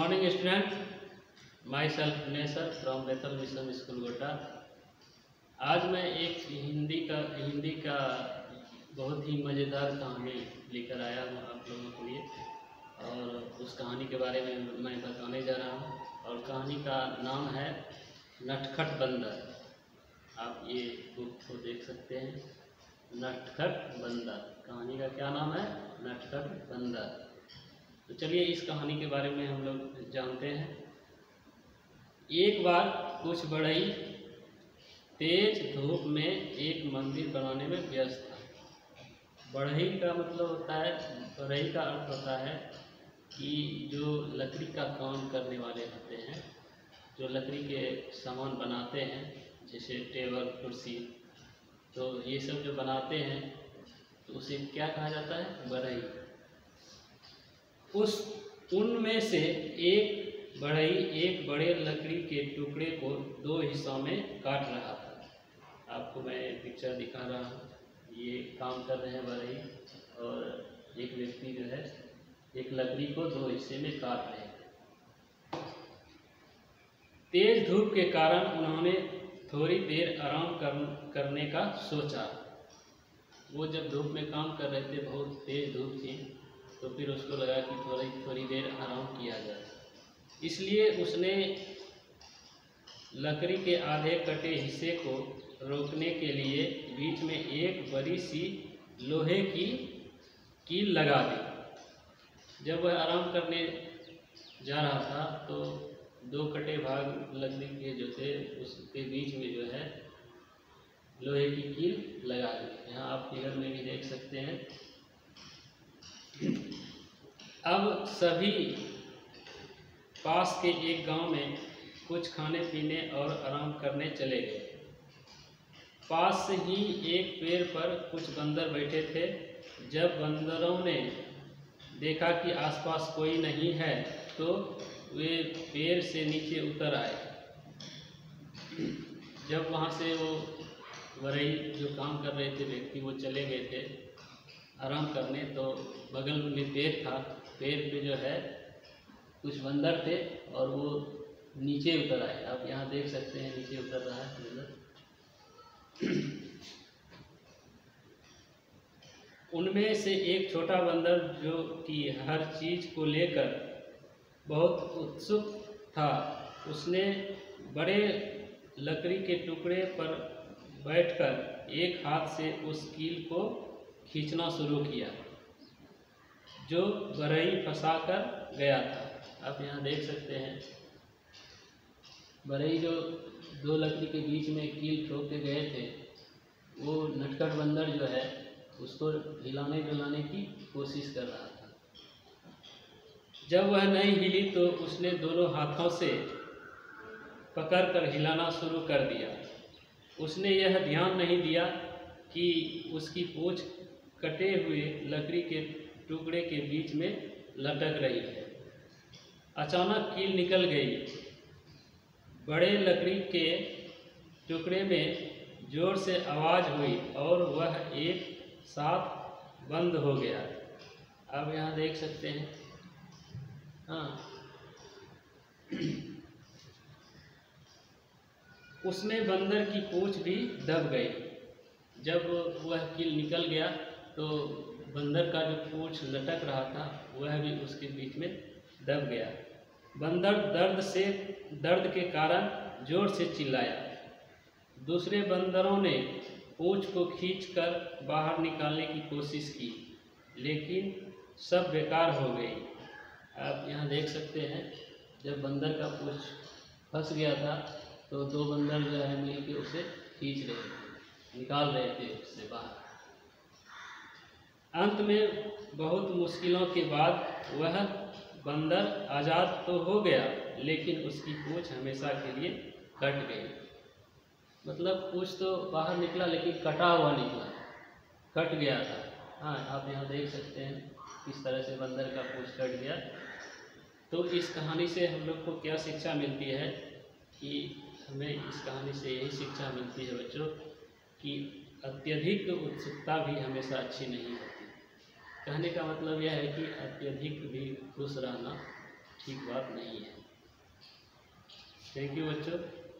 morning student, myself Nesar from Bethel Mission School गोटा। आज मैं एक हिंदी का बहुत ही मज़ेदार कहानी लेकर आया हूँ आप लोगों के लिए, और उस कहानी के बारे में मैं बताने जा रहा हूँ। और कहानी का नाम है नटखट बंदर। आप ये बुक को देख सकते हैं, नटखट बंदर। कहानी का क्या नाम है? नटखट बंदर। तो चलिए इस कहानी के बारे में हम लोग जानते हैं। एक बार कुछ बढ़ई तेज धूप में एक मंदिर बनाने में व्यस्त था। बढ़ई का मतलब होता है, बढ़ई का अर्थ होता है कि जो लकड़ी का काम करने वाले होते हैं, जो लकड़ी के सामान बनाते हैं, जैसे टेबल कुर्सी, तो ये सब जो बनाते हैं तो उसे क्या कहा जाता है? बढ़ई। उनमें से एक बढ़ई एक बड़े लकड़ी के टुकड़े को दो हिस्सों में काट रहा था। आपको मैं पिक्चर दिखा रहा हूँ। ये काम कर रहे हैं बढ़ई, और एक व्यक्ति जो है एक लकड़ी को दो हिस्से में काट रहे हैं। तेज धूप के कारण उन्होंने थोड़ी देर आराम करने का सोचा। वो जब धूप में काम कर रहे थे, बहुत तेज धूप थी, तो फिर उसको लगा कि थोड़ी देर आराम किया जाए। इसलिए उसने लकड़ी के आधे कटे हिस्से को रोकने के लिए बीच में एक बड़ी सी लोहे की कील लगा दी। जब वह आराम करने जा रहा था तो दो कटे भाग लकड़ी के जो थे उसके बीच में जो है लोहे की कील लगा दी। यहाँ आप फिगर में भी देख सकते हैं। अब सभी पास के एक गांव में कुछ खाने पीने और आराम करने चले गए। पास ही एक पेड़ पर कुछ बंदर बैठे थे। जब बंदरों ने देखा कि आसपास कोई नहीं है तो वे पेड़ से नीचे उतर आए। जब वहाँ से वो बढ़ई जो काम कर रहे थे व्यक्ति वो चले गए थे आराम करने, तो बगल में पेड़ था। पेड़ पे जो है कुछ बंदर थे और वो नीचे उतर आए। आप यहाँ देख सकते हैं नीचे उतर रहा है बंदर। उनमें से एक छोटा बंदर जो कि हर चीज़ को लेकर बहुत उत्सुक था, उसने बड़े लकड़ी के टुकड़े पर बैठकर एक हाथ से उस कील को खींचना शुरू किया जो बढ़ई फंसा कर गया था। आप यहाँ देख सकते हैं बढ़ई जो दो लकड़ी के बीच में कील ठोक के गए थे, वो नटखट बंदर जो है उसको हिलाने डुलाने की कोशिश कर रहा था। जब वह नहीं हिली तो उसने दोनों हाथों से पकड़कर हिलाना शुरू कर दिया। उसने यह ध्यान नहीं दिया कि उसकी पूंछ कटे हुए लकड़ी के टुकड़े के बीच में लटक रही है। अचानक कील निकल गई। बड़े लकड़ी के टुकड़े में जोर से आवाज़ हुई और वह एक साथ बंद हो गया। आप यहाँ देख सकते हैं। हाँ, उसमें बंदर की पूंछ भी दब गई। जब वह कील निकल गया तो बंदर का जो पूंछ लटक रहा था वह भी उसके बीच में दब गया। बंदर दर्द के कारण जोर से चिल्लाया। दूसरे बंदरों ने पूंछ को खींचकर बाहर निकालने की कोशिश की, लेकिन सब बेकार हो गई। आप यहाँ देख सकते हैं जब बंदर का पूंछ फंस गया था तो दो बंदर जो है मिलकर उसे खींच रहे थे, निकाल रहे थे उससे बाहर। अंत में बहुत मुश्किलों के बाद वह बंदर आज़ाद तो हो गया, लेकिन उसकी पूंछ हमेशा के लिए कट गई। मतलब पूंछ तो बाहर निकला लेकिन कटा हुआ निकला, कट गया था। हाँ, आप यहाँ देख सकते हैं किस तरह से बंदर का पूंछ कट गया। तो इस कहानी से हम लोग को क्या शिक्षा मिलती है कि हमें इस कहानी से यही शिक्षा मिलती है बच्चों कि अत्यधिक उत्सुकता भी हमेशा अच्छी नहीं होती। कहने का मतलब यह है कि अत्यधिक भी खुश रहना ठीक बात नहीं है। थैंक यू बच्चों।